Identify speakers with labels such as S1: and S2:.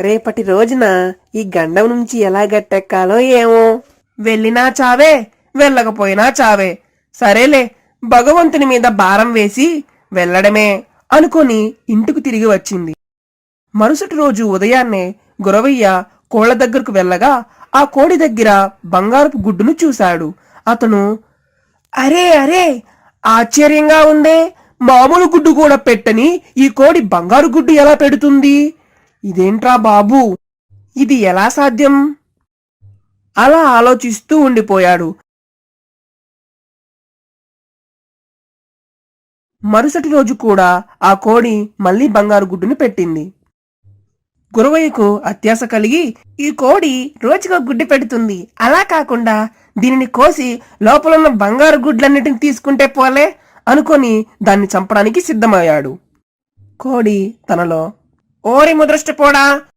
S1: రేపటి రోజున ఈ గండం నుంచి ఎలా గట్టెక్కాలో ఏమో. వెళ్ళినా చావే, వెళ్ళకపోయినా చావే, సరేలే భగవంతుని మీద భారం వేసి వెళ్ళడమే అనుకొని ఇంటికి తిరిగి వచ్చింది. మరుసటి రోజు ఉదయాన్నే గురవయ్య కోళ్ల దగ్గరకు వెళ్ళగా ఆ కోడి దగ్గర బంగారపు గుడ్డును చూశాడు. అతను, అరే అరే, ఆశ్చర్యంగా ఉందే, మామూలు గుడ్డు కూడా పెట్టని ఈ కోడి బంగారు గుడ్డు ఎలా పెడుతుంది? ఇదేంట్రా బాబూ, ఇది ఎలా సాధ్యం? అలా ఆలోచిస్తూ ఉండిపోయాడు. మరుసటి రోజు కూడా ఆ కోడి మళ్ళీ బంగారు గుడ్డును పెట్టింది. గురవయ్యకు అత్యాశ కలిగి, ఈ కోడి రోజుకో గుడ్డు పెడుతుంది, అలా కాకుండా దీనిని కోసి లోపలున్న బంగారు గుడ్లన్నిటిని తీసుకుంటే పోలే అనుకొని దాన్ని చంపడానికి సిద్ధమయ్యాడు. కోడి తనలో, ఓరి ముదృష్టపోడా,